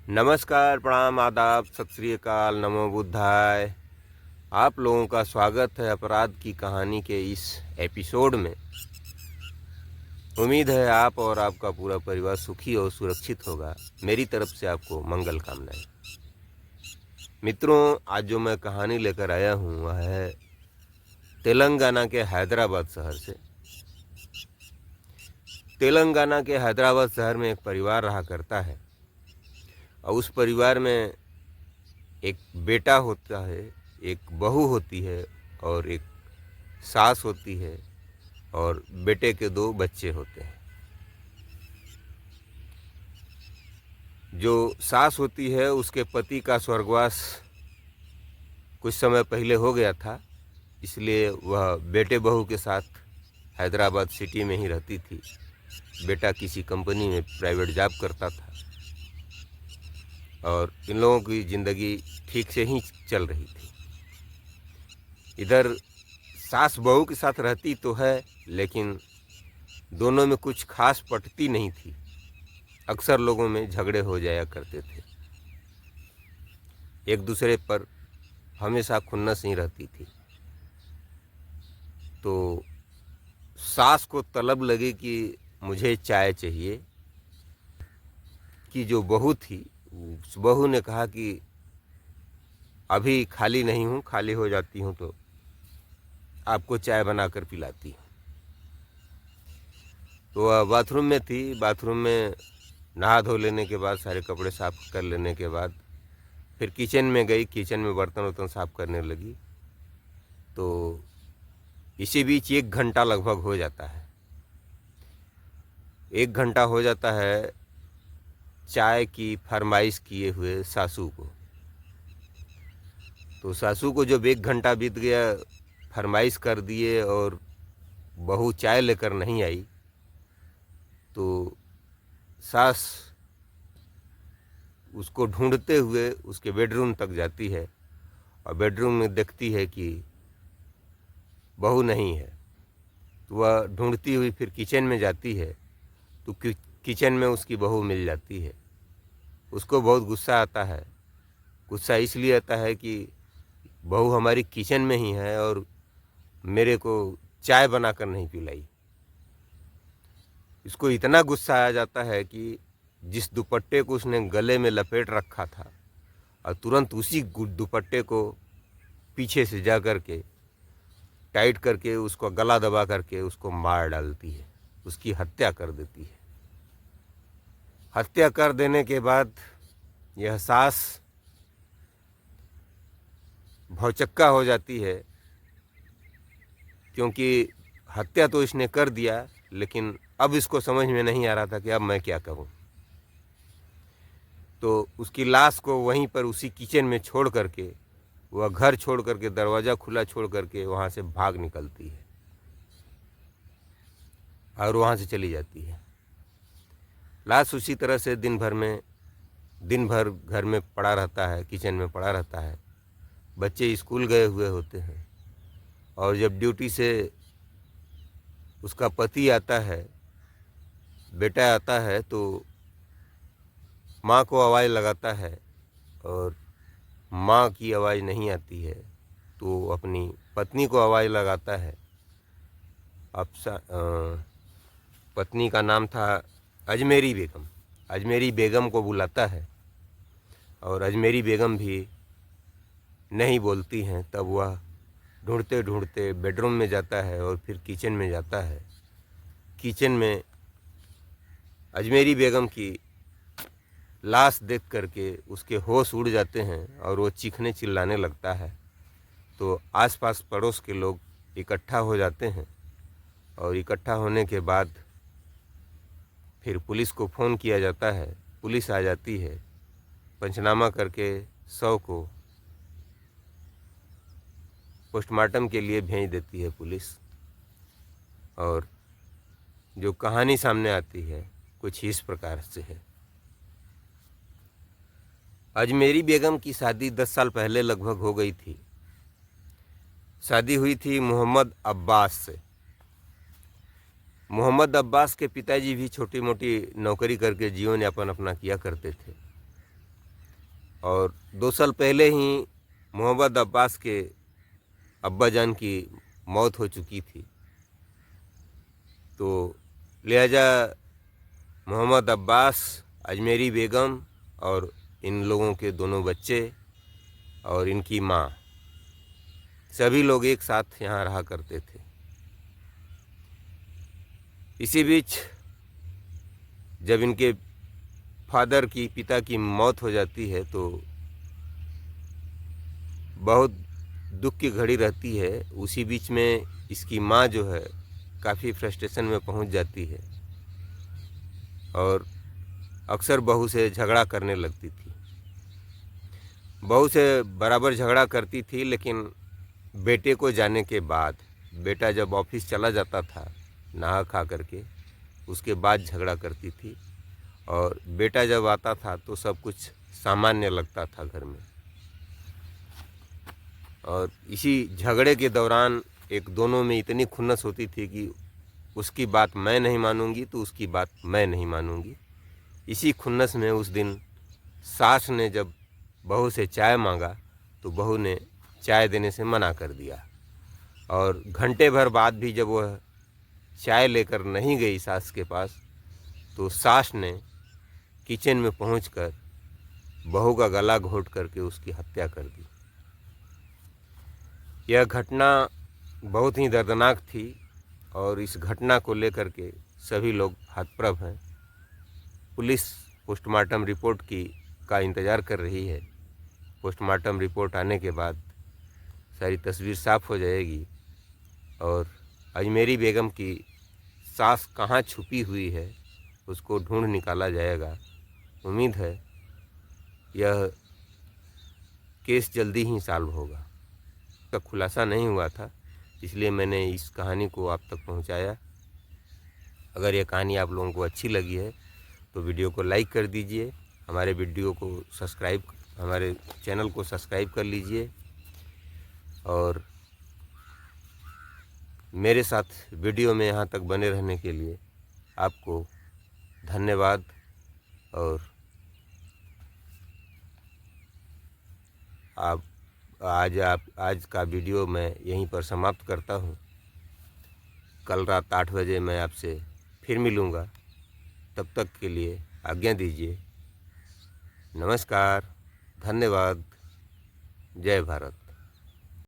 नमस्कार, प्रणाम, आदाब, सत श्री अकाल, नमो बुद्धाय। आप लोगों का स्वागत है अपराध की कहानी के इस एपिसोड में। उम्मीद है आप और आपका पूरा परिवार सुखी और सुरक्षित होगा। मेरी तरफ से आपको मंगल कामनाएं। मित्रों, आज जो मैं कहानी लेकर आया हूँ वह है तेलंगाना के हैदराबाद शहर से। तेलंगाना के हैदराबाद शहर में एक परिवार रहा करता है और उस परिवार में एक बेटा होता है, एक बहू होती है और एक सास होती है और बेटे के 2 बच्चे होते हैं। जो सास होती है उसके पति का स्वर्गवास कुछ समय पहले हो गया था, इसलिए वह बेटे बहू के साथ हैदराबाद सिटी में ही रहती थी। बेटा किसी कंपनी में प्राइवेट जॉब करता था और इन लोगों की ज़िंदगी ठीक से ही चल रही थी। इधर सास बहू के साथ रहती तो है, लेकिन दोनों में कुछ खास पटती नहीं थी। अक्सर लोगों में झगड़े हो जाया करते थे, एक दूसरे पर हमेशा खुन्नस ही रहती थी। तो सास को तलब लगी कि मुझे चाय चाहिए, कि जो बहू थी उस बहू ने कहा कि अभी खाली नहीं हूँ, खाली हो जाती हूँ तो आपको चाय बनाकर पिलाती हूँ। तो वह बाथरूम में थी। बाथरूम में नहा धो लेने के बाद, सारे कपड़े साफ़ कर लेने के बाद फिर किचन में गई। किचन में बर्तन वर्तन साफ़ करने लगी। तो इसी बीच 1 घंटा लगभग हो जाता है। 1 घंटा हो जाता है चाय की फरमाइश किए हुए सासू को। तो सासू को जब 1 घंटा बीत गया, फरमाइश कर दिए और बहू चाय लेकर नहीं आई, तो सास उसको ढूंढते हुए उसके बेडरूम तक जाती है और बेडरूम में देखती है कि बहू नहीं है। तो वह ढूंढती हुई फिर किचन में जाती है, तो किचन में उसकी बहू मिल जाती है। उसको बहुत गुस्सा आता है। गुस्सा इसलिए आता है कि बहू हमारी किचन में ही है और मेरे को चाय बनाकर नहीं पिलाई। इसको इतना गुस्सा आ जाता है कि जिस दुपट्टे को उसने गले में लपेट रखा था और तुरंत उसी दुपट्टे को पीछे से जा कर के टाइट करके उसको गला दबा करके उसको मार डालती है, उसकी हत्या कर देती है। हत्या कर देने के बाद यह सास भौचक्का हो जाती है, क्योंकि हत्या तो इसने कर दिया, लेकिन अब इसको समझ में नहीं आ रहा था कि अब मैं क्या करूं। तो उसकी लाश को वहीं पर उसी किचन में छोड़ करके, वह घर छोड़ करके, दरवाज़ा खुला छोड़ करके वहाँ से भाग निकलती है और वहाँ से चली जाती है। लाश उसी तरह से दिन भर घर में पड़ा रहता है, किचन में पड़ा रहता है। बच्चे स्कूल गए हुए होते हैं और जब ड्यूटी से उसका पति आता है, बेटा आता है, तो माँ को आवाज़ लगाता है और माँ की आवाज़ नहीं आती है तो अपनी पत्नी को आवाज़ लगाता है। अब पत्नी का नाम था अजमेरी बेगम। अजमेरी बेगम को बुलाता है और अजमेरी बेगम भी नहीं बोलती हैं। तब वह ढूंढते ढूंढते बेडरूम में जाता है और फिर किचन में जाता है। किचन में अजमेरी बेगम की लाश देख करके उसके होश उड़ जाते हैं और वो चीखने चिल्लाने लगता है। तो आसपास पड़ोस के लोग इकट्ठा हो जाते हैं और इकट्ठा होने के बाद फिर पुलिस को फ़ोन किया जाता है। पुलिस आ जाती है, पंचनामा करके शव को पोस्टमार्टम के लिए भेज देती है पुलिस। और जो कहानी सामने आती है कुछ इस प्रकार से है। अजमेरी बेगम की शादी 10 साल पहले लगभग हो गई थी। शादी हुई थी मोहम्मद अब्बास से। मोहम्मद अब्बास के पिताजी भी छोटी मोटी नौकरी करके जीवन यापन अपना किया करते थे। और 2 साल पहले ही मोहम्मद अब्बास के अब्बा जान की मौत हो चुकी थी। तो लिहाजा मोहम्मद अब्बास, अजमेरी बेगम और इन लोगों के दोनों बच्चे और इनकी माँ, सभी लोग एक साथ यहाँ रहा करते थे। इसी बीच जब इनके पिता की मौत हो जाती है तो बहुत दुख की घड़ी रहती है। उसी बीच में इसकी माँ जो है काफ़ी फ्रस्ट्रेशन में पहुंच जाती है और अक्सर बहू से झगड़ा करने लगती थी। बहू से बराबर झगड़ा करती थी, लेकिन बेटे को जाने के बाद, बेटा जब ऑफिस चला जाता था नहा खा करके, उसके बाद झगड़ा करती थी और बेटा जब आता था तो सब कुछ सामान्य लगता था घर में। और इसी झगड़े के दौरान एक दोनों में इतनी खुन्नस होती थी कि उसकी बात मैं नहीं मानूंगी तो उसकी बात मैं नहीं मानूंगी। इसी खुन्नस में उस दिन सास ने जब बहू से चाय मांगा तो बहू ने चाय देने से मना कर दिया और घंटे भर बाद भी जब वह चाय लेकर नहीं गई सास के पास तो सास ने किचन में पहुंचकर बहू का गला घोट करके उसकी हत्या कर दी। यह घटना बहुत ही दर्दनाक थी और इस घटना को लेकर के सभी लोग हतप्रभ हैं। पुलिस पोस्टमार्टम रिपोर्ट का इंतज़ार कर रही है। पोस्टमार्टम रिपोर्ट आने के बाद सारी तस्वीर साफ हो जाएगी और अजमेरी बेगम की सास कहाँ छुपी हुई है उसको ढूंढ निकाला जाएगा। उम्मीद है यह केस जल्दी ही सॉल्व होगा। इसका खुलासा नहीं हुआ था, इसलिए मैंने इस कहानी को आप तक पहुंचाया। अगर यह कहानी आप लोगों को अच्छी लगी है तो वीडियो को लाइक कर दीजिए, हमारे चैनल को सब्सक्राइब कर लीजिए और मेरे साथ वीडियो में यहाँ तक बने रहने के लिए आपको धन्यवाद। और आज का वीडियो मैं यहीं पर समाप्त करता हूँ। कल रात 8 बजे मैं आपसे फिर मिलूँगा। तब तक के लिए आज्ञा दीजिए। नमस्कार, धन्यवाद, जय भारत।